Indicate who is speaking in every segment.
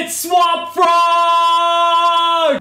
Speaker 1: It's Swap Frog!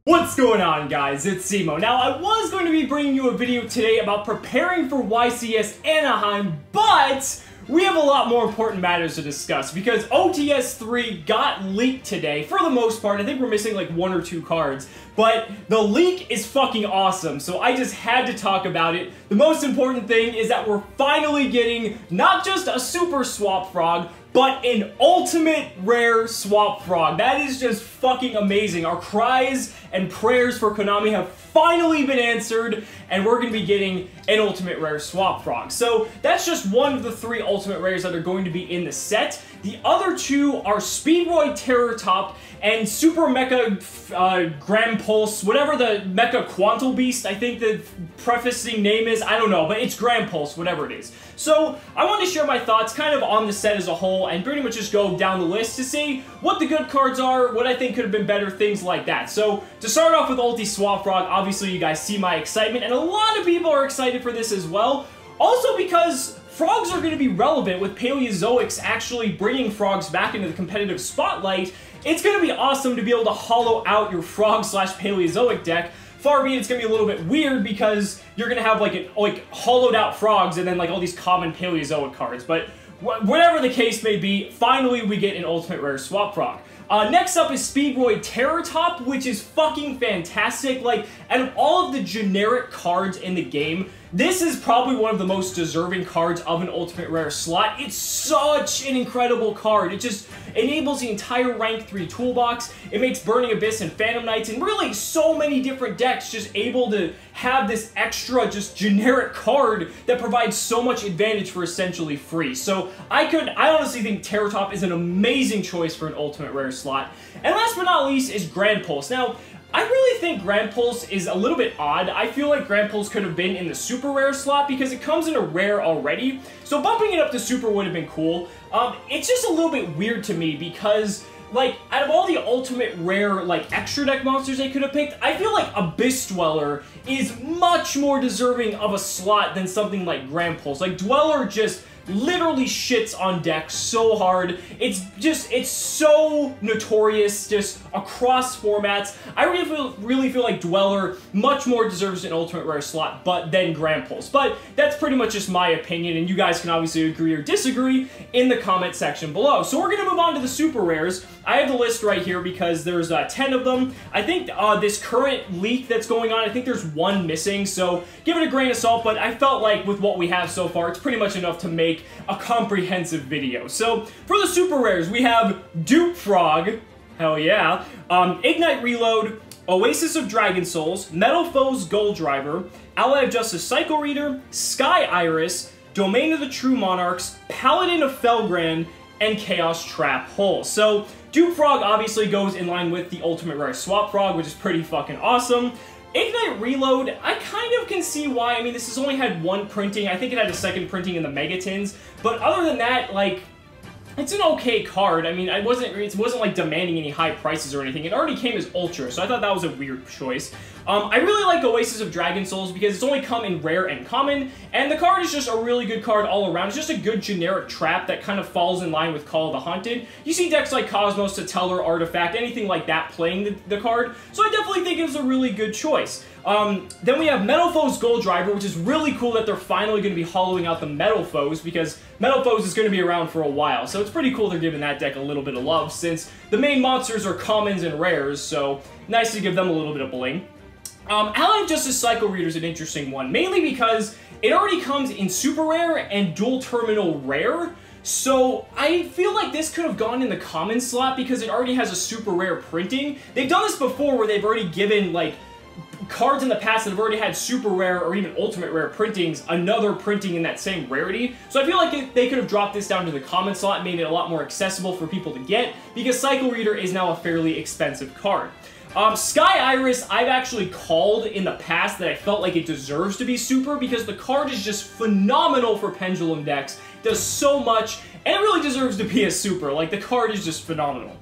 Speaker 1: What's going on, guys? It's Cimo. Now, I was going to be bringing you a video today about preparing for YCS Anaheim, but we have a lot more important matters to discuss because OTS 3 got leaked today. For the most part, I think we're missing like 1 or 2 cards, but the leak is fucking awesome, so I just had to talk about it. The most important thing is that we're finally getting not just a Super Swap Frog, but an ultimate rare Swap Frog. That is just fucking amazing. Our cries and prayers for Konami have finally been answered, and we're going to be getting an ultimate rare Swap Frog. So that's just one of the 3 ultimate rares that are going to be in the set. The other 2 are Speedroid Terror Top and Super Mecha Gram Pulse, whatever the Mecha Quantal Beast, I think the prefacing name is, I don't know, but it's Gram Pulse, whatever it is. So I want to share my thoughts kind of on the set as a whole and pretty much just go down the list to see what the good cards are, what I think could have been better, things like that. So to start off with Ulti Swap Frog, obviously you guys see my excitement, and a lot of people are excited for this as well. Also because frogs are going to be relevant with Paleozoics actually bringing frogs back into the competitive spotlight. It's going to be awesome to be able to hollow out your frog slash Paleozoic deck. Far be it, it's going to be a little bit weird because you're going to have like hollowed out frogs and then like all these common Paleozoic cards. But whatever the case may be, finally we get an ultimate rare Swap Frog. Next up is Speedroid Terror Top, which is fucking fantastic. Like, out of all of the generic cards in the game, this is probably one of the most deserving cards of an ultimate rare slot. It's such an incredible card. It just enables the entire rank 3 toolbox. It makes Burning Abyss and Phantom Knights and really so many different decks just able to have this extra just generic card that provides so much advantage for essentially free. So I honestly think Terror Top is an amazing choice for an ultimate rare slot. And last but not least is Grand Pulse. Now, I really think Grand Pulse is a little bit odd. I feel like Grand Pulse could have been in the super rare slot because it comes in a rare already. So bumping it up to super would have been cool. It's just a little bit weird to me because, like, out of all the ultimate rare, like, extra deck monsters they could have picked, I feel like Abyss Dweller is much more deserving of a slot than something like Grand Pulse. Like, Dweller just literally shits on decks so hard. It's so notorious just across formats. I really feel like Dweller much more deserves an ultimate rare slot than Grand Pulse. But that's pretty much just my opinion, and you guys can obviously agree or disagree in the comment section below. So we're gonna move on to the super rares. I have the list right here because there's 10 of them. I think this current leak that's going on, I think there's 1 missing, so give it a grain of salt, but I felt like with what we have so far, it's pretty much enough to make a comprehensive video. So for the super rares, we have Dupe Frog, hell yeah, Ignite Reload, Oasis of Dragon Souls, Metal Foes Gold Driver, Ally of Justice Cycle Reader, Sky Iris, Domain of the True Monarchs, Paladin of Felgrand, and Chaos Trap Hole. So Dupe Frog obviously goes in line with the ultimate rare Swap Frog, which is pretty fucking awesome. Ignite Reload, I kind of can see why. I mean, this has only had 1 printing. I think it had a 2nd printing in the Megatins. But other than that, like, it's an okay card. I mean, it wasn't like demanding any high prices or anything. It already came as Ultra, so I thought that was a weird choice. I really like Oasis of Dragon Souls because it's only come in rare and common, and the card is just a really good card all around. It's just a good generic trap that kind of falls in line with Call of the Hunted. You see decks like Cosmos, Satellar, Artifact, anything like that playing the card, so I definitely think it was a really good choice. Then we have Metal Foes Gold Driver, which is really cool that they're finally going to be hollowing out the Metal Foes because Metal Foes is going to be around for a while, so it's pretty cool they're giving that deck a little bit of love since the main monsters are commons and rares, so nice to give them a little bit of bling. Ally of Justice Cycle Reader is an interesting one, mainly because it already comes in super rare and dual terminal rare, so I feel like this could have gone in the common slot because it already has a super rare printing. They've done this before where they've already given, like, cards in the past that have already had super rare or even ultimate rare printings, another printing in that same rarity. So I feel like they could have dropped this down to the common slot and made it a lot more accessible for people to get because Cycle Reader is now a fairly expensive card. Sky Iris, I've actually called in the past that I felt like it deserves to be super because the card is just phenomenal for Pendulum decks. Does so much, and it really deserves to be a super. Like, the card is just phenomenal.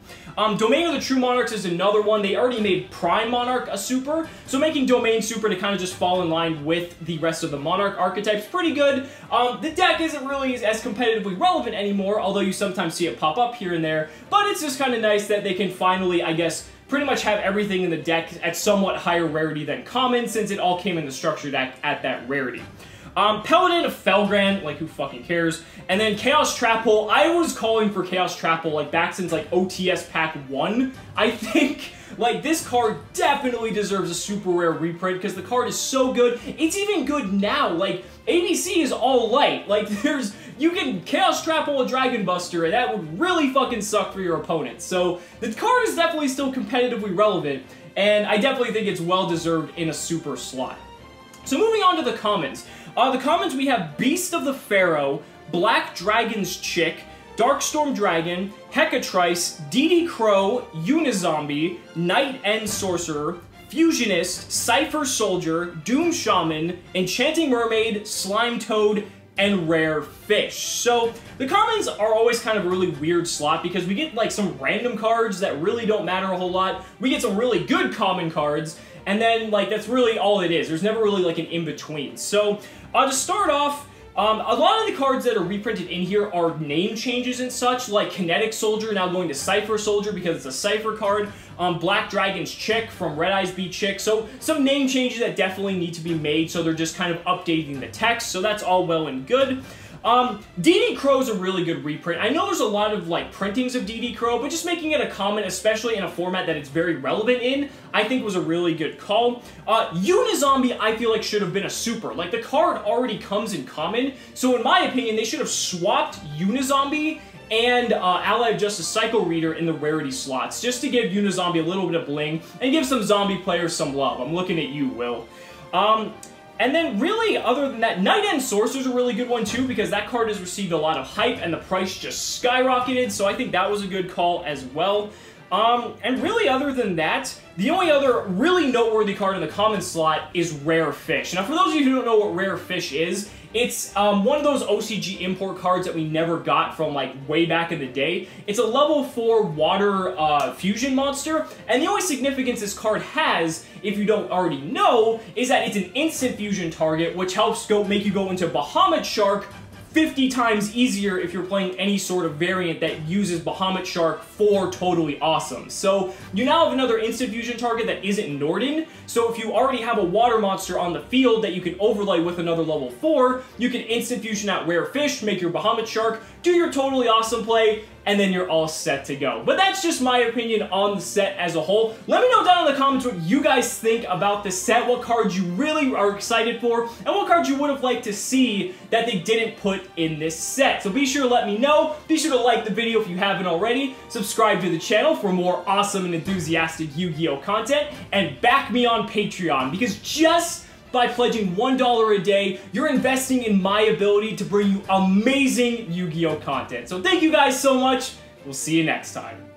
Speaker 1: Domain of the True Monarchs is another one. They already made Prime Monarch a super, so making Domain super to kind of just fall in line with the rest of the Monarch archetypes, pretty good. The deck isn't really as competitively relevant anymore, although you sometimes see it pop up here and there, but it's just kind of nice that they can finally, I guess, pretty much have everything in the deck at somewhat higher rarity than common, since it all came in the structure deck at that rarity. Paladin of Felgrand, like, who fucking cares? And then Chaos Trap Hole. I was calling for Chaos Trap Hole, like, back since, like, OTS Pack 1, I think. Like, this card definitely deserves a super rare reprint, because the card is so good. It's even good now. Like, ABC is all light. Like, you can Chaos Trap Hole a Dragon Buster, and that would really fucking suck for your opponent. So, the card is definitely still competitively relevant, and I definitely think it's well-deserved in a super slot. So moving on to the commons. The commons, we have Beast of the Pharaoh, Black Dragon's Chick, Darkstorm Dragon, Hecatrice, DD Crow, Unizombie, Knight End Sorcerer, Fusionist, Cypher Soldier, Doom Shaman, Enchanting Mermaid, Slime Toad, and Rare Fish. So the commons are always kind of a really weird slot because we get like some random cards that really don't matter a whole lot. We get some really good common cards, and then like that's really all it is. There's never really like an in-between. So to start off, a lot of the cards that are reprinted in here are name changes and such, like Kinetic Soldier now going to Cypher Soldier because it's a Cypher card, Black Dragon's Chick from Red Eyes Be Chick, so some name changes that definitely need to be made, so they're just kind of updating the text, so that's all well and good. DD Crow's a really good reprint. I know there's a lot of like printings of DD Crow, but just making it a common, especially in a format that it's very relevant in, I think was a really good call. Unizombie, I feel like should have been a super. Like, the card already comes in common, so in my opinion, they should have swapped Unizombie and Ally of Justice Cycle Reader in the rarity slots, just to give Unizombie a little bit of bling, and give some zombie players some love. I'm looking at you, Will. And then, really, other than that, Knight End Sorcerer's a really good one, too, because that card has received a lot of hype, and the price just skyrocketed, so I think that was a good call as well. And really, other than that, the only other really noteworthy card in the common slot is Rare Fish. Now, for those of you who don't know what Rare Fish is, it's one of those OCG import cards that we never got from, like, way back in the day. It's a level 4 water fusion monster, and the only significance this card has, if you don't already know, is that it's an instant fusion target, which helps make you go into Bahamut Shark 50 times easier if you're playing any sort of variant that uses Bahamut Shark for Totally Awesome. So you now have another instant fusion target that isn't Norden, so if you already have a water monster on the field that you can overlay with another level 4, you can instant fusion out Rare Fish, make your Bahamut Shark, do your Totally Awesome play, and then you're all set to go. But that's just my opinion on the set as a whole. Let me know down in the comments what you guys think about the set, what cards you really are excited for, and what cards you would have liked to see that they didn't put in this set. So be sure to let me know. Be sure to like the video if you haven't already, subscribe to the channel for more awesome and enthusiastic Yu-Gi-Oh content, and back me on Patreon, because just by pledging $1 a day, you're investing in my ability to bring you amazing Yu-Gi-Oh content. So thank you guys so much. We'll see you next time.